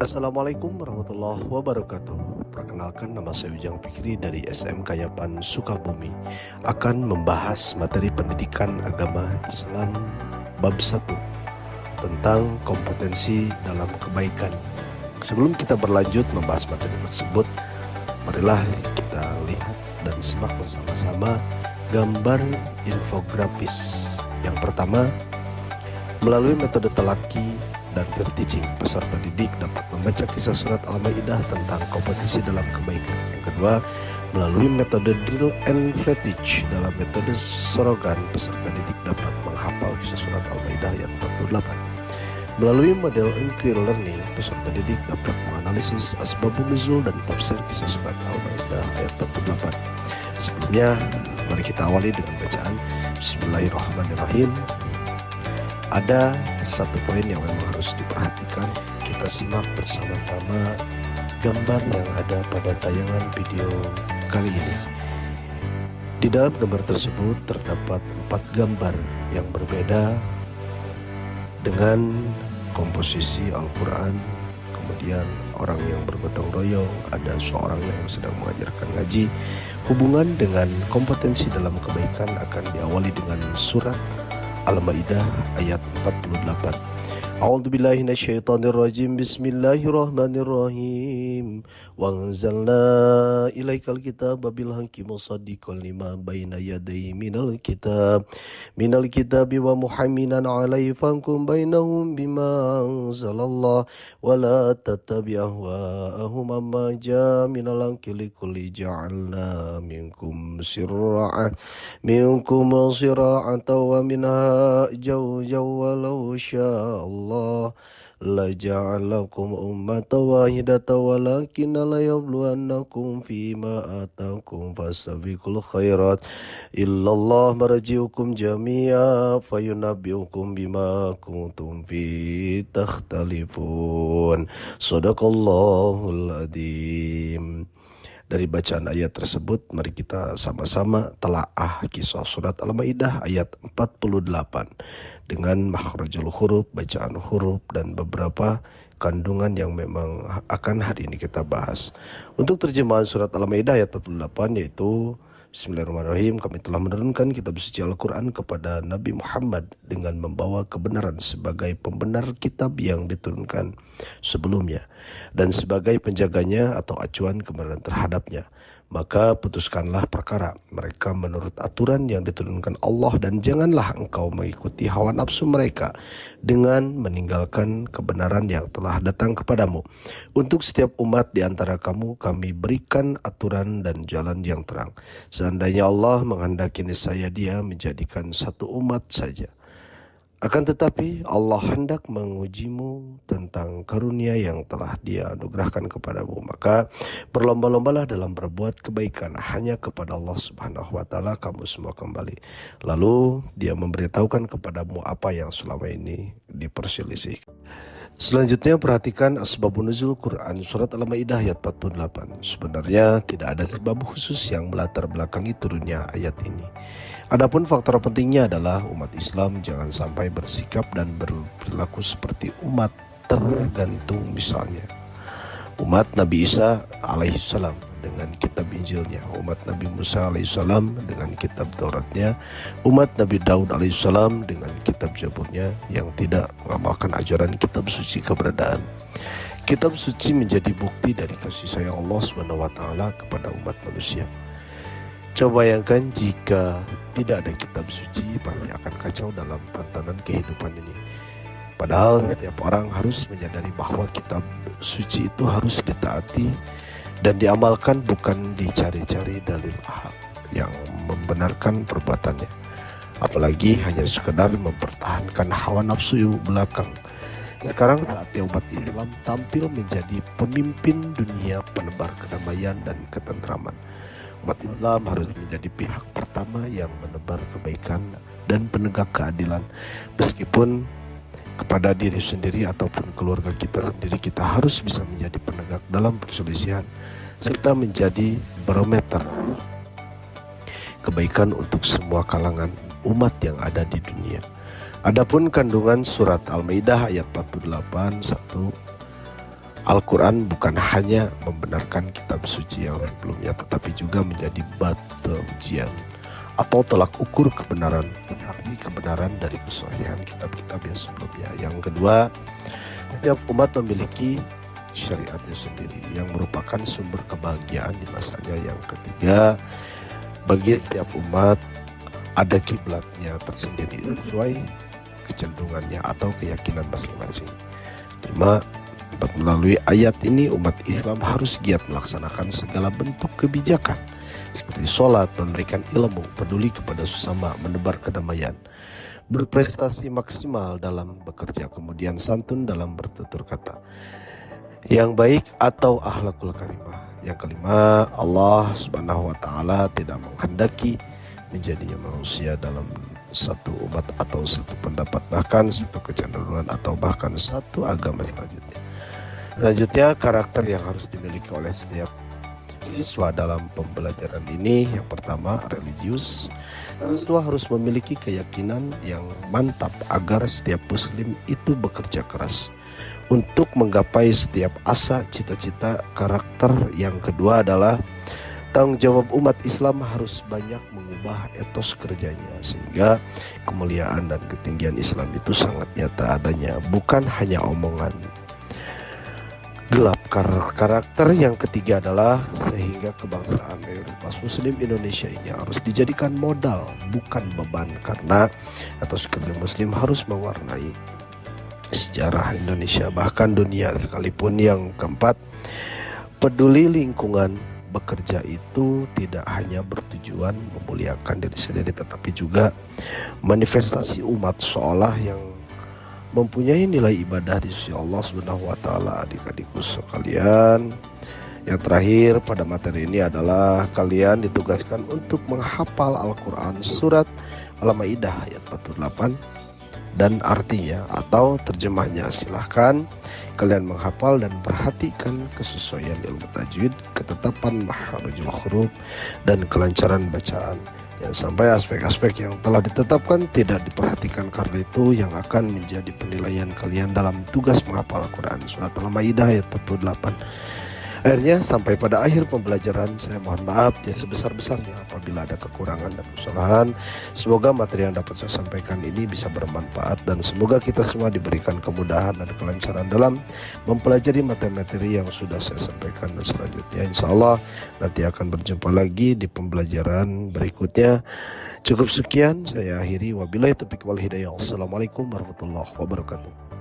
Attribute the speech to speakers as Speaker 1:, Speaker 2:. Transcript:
Speaker 1: Assalamualaikum warahmatullahi wabarakatuh. Perkenalkan, nama saya Ujang Fikri dari SMK Yapan Sukabumi. Akan membahas materi pendidikan agama Islam bab 1 tentang kompetensi dalam kebaikan. Sebelum kita berlanjut membahas materi tersebut, marilah kita lihat dan simak bersama-sama gambar infografis. Yang pertama, melalui metode telaki dan verteaching, peserta didik dapat membaca kisah surat Al-Maidah tentang kompetensi dalam kebaikan. Yang kedua, melalui metode drill and verteach, dalam metode sorogan, peserta didik dapat menghafal kisah surat Al-Maidah ayat 48. Melalui model inquiry learning, peserta didik dapat menganalisis asbabun nuzul dan tafsir kisah surat Al-Maidah ayat 48. Sebelumnya, mari kita awali dengan bacaan Bismillahirrahmanirrahim. Ada satu poin yang memang harus diperhatikan. Kita simak bersama-sama gambar yang ada pada tayangan video kali ini. Di dalam gambar tersebut terdapat 4 gambar yang berbeda dengan komposisi Al-Quran. Kemudian orang yang bergotong royong, ada seorang yang sedang mengajarkan ngaji. Hubungan dengan kompetensi dalam kebaikan akan diawali dengan surat Al-Maidah ayat 48. A'udzubillahi minasyaitonirrajim. Bismillahirrahmanirrahim. Wa anzalna ilaikal kitaba bil haqqi musaddiqan lima baina yadayhi minal kitabi wa muhaiminan 'alaihi fankum bainahum bima anzalallah wa la tattabi' ahwa'ahum amma ja'a minal haqqi likulli ja'alna minkum sir'atan wa minha jawjan walau sya'allah la ja'alakum ummatan wahidatan walakin la yabluwannakum fima atakum fasabiqul khairat illallah marji'ukum jami'a fayunabbi'ukum bima kuntum fi takhtalifun. Shadaqallahul adzim. Dari bacaan ayat tersebut, mari kita sama-sama telaah kisah surat Al-Maidah ayat 48 dengan makhrajul huruf, bacaan huruf, dan beberapa kandungan yang memang akan hari ini kita bahas. Untuk terjemahan surat Al-Maidah ayat 48 yaitu Bismillahirrahmanirrahim. Kami telah menurunkan kitab suci Al-Quran kepada Nabi Muhammad dengan membawa kebenaran sebagai pembenar kitab yang diturunkan sebelumnya dan sebagai penjaganya atau acuan kebenaran terhadapnya. Maka putuskanlah perkara mereka menurut aturan yang diturunkan Allah, dan janganlah engkau mengikuti hawa nafsu mereka dengan meninggalkan kebenaran yang telah datang kepadamu. Untuk setiap umat di antara kamu kami berikan aturan dan jalan yang terang. Seandainya Allah menghendaki, niscaya Dia menjadikan satu umat saja. Akan tetapi Allah hendak mengujimu tentang karunia yang telah Dia anugerahkan kepadamu. Maka berlomba-lombalah dalam berbuat kebaikan. Hanya kepada Allah Subhanahu wa Ta'ala kamu semua kembali. Lalu Dia memberitahukan kepadamu apa yang selama ini diperselisihkan. Selanjutnya perhatikan asbabun nuzul Quran surat Al-Maidah ayat 48. Sebenarnya tidak ada sebab khusus yang melatar belakangi turunnya ayat ini. Adapun faktor pentingnya adalah umat Islam jangan sampai bersikap dan berperilaku seperti umat tergantung, misalnya umat Nabi Isa alaihissalam dengan kitab Injilnya, umat Nabi Musa alaihissalam dengan kitab Tauratnya, umat Nabi Daud alaihissalam dengan kitab Zaburnya yang tidak mengamalkan ajaran kitab suci keberadaan. Kitab suci menjadi bukti dari kasih sayang Allah SWT kepada umat manusia. Coba bayangkan jika tidak ada kitab suci, pasti akan kacau dalam tantangan kehidupan ini. Padahal setiap orang harus menyadari bahwa kitab suci itu harus ditaati dan diamalkan, bukan dicari-cari dalil yang membenarkan perbuatannya. Apalagi hanya sekedar mempertahankan hawa nafsu belakang. Sekarang saatnya umat Islam tampil menjadi pemimpin dunia, penebar kedamaian dan ketentraman. Umat Islam harus menjadi pihak pertama yang menebar kebaikan dan penegak keadilan. Meskipun kepada diri sendiri ataupun keluarga kita sendiri, kita harus bisa menjadi penegak dalam perselisihan serta menjadi barometer kebaikan untuk semua kalangan umat yang ada di dunia. Adapun kandungan surat Al-Maidah ayat 48, 1. Al-Quran bukan hanya membenarkan kitab suci yang sebelumnya, tetapi juga menjadi batu ujian atau tolak ukur kebenaran dari kesahihan kitab-kitab yang sebelumnya. Yang kedua, setiap umat memiliki syariatnya sendiri yang merupakan sumber kebahagiaan di masanya. Yang ketiga, bagi setiap umat ada kiblatnya tersendiri sesuai kecenderungannya atau keyakinan masing-masing. 5. Melalui ayat ini umat Islam harus giat melaksanakan segala bentuk kebijakan seperti sholat, memberikan ilmu, peduli kepada sesama, menebar kedamaian, berprestasi maksimal dalam bekerja, kemudian santun dalam bertutur kata yang baik atau akhlakul karimah. Yang kelima, Allah Subhanahu wa taala tidak menghendaki menjadinya manusia dalam satu umat atau satu pendapat, bahkan satu kecenderungan atau bahkan satu agama selanjutnya. Karakter yang harus dimiliki oleh setiap siswa dalam pembelajaran ini, yang pertama religius. Siswa harus memiliki keyakinan yang mantap agar setiap muslim itu bekerja keras untuk menggapai setiap asa cita-cita karakter. Yang kedua adalah tanggung jawab umat Islam harus banyak mengubah etos kerjanya sehingga kemuliaan dan ketinggian Islam itu sangat nyata adanya, bukan hanya omongan gelap. Karakter yang ketiga adalah sehingga kebangsaan mayoritas muslim Indonesia ini harus dijadikan modal bukan beban, karena etos kerja muslim harus mewarnai sejarah Indonesia bahkan dunia sekalipun. Yang keempat, peduli lingkungan. Bekerja itu tidak hanya bertujuan memuliakan diri sendiri, tetapi juga manifestasi umat seolah yang mempunyai nilai ibadah di sisi Allah Subhanahu wa taala. Adik-adikku sekalian, yang terakhir pada materi ini adalah kalian ditugaskan untuk menghafal Al-Quran surat Al-Maidah ayat 48 dan artinya atau terjemahnya. Silahkan kalian menghafal dan perhatikan kesesuaian ilmu tajwid, ketetapan makharijul huruf, dan kelancaran bacaan. Jangan sampai aspek-aspek yang telah ditetapkan tidak diperhatikan, karena itu yang akan menjadi penilaian kalian dalam tugas menghafal Al-Quran surat Al-Maidah ayat 48. Akhirnya sampai pada akhir pembelajaran, saya mohon maaf yang sebesar-besarnya apabila ada kekurangan dan kesalahan. Semoga materi yang dapat saya sampaikan ini bisa bermanfaat dan semoga kita semua diberikan kemudahan dan kelancaran dalam mempelajari materi-materi yang sudah saya sampaikan. Dan selanjutnya insya Allah nanti akan berjumpa lagi di pembelajaran berikutnya. Cukup sekian saya akhiri, wabillahi taufiq wal hidayah. Assalamualaikum warahmatullahi wabarakatuh.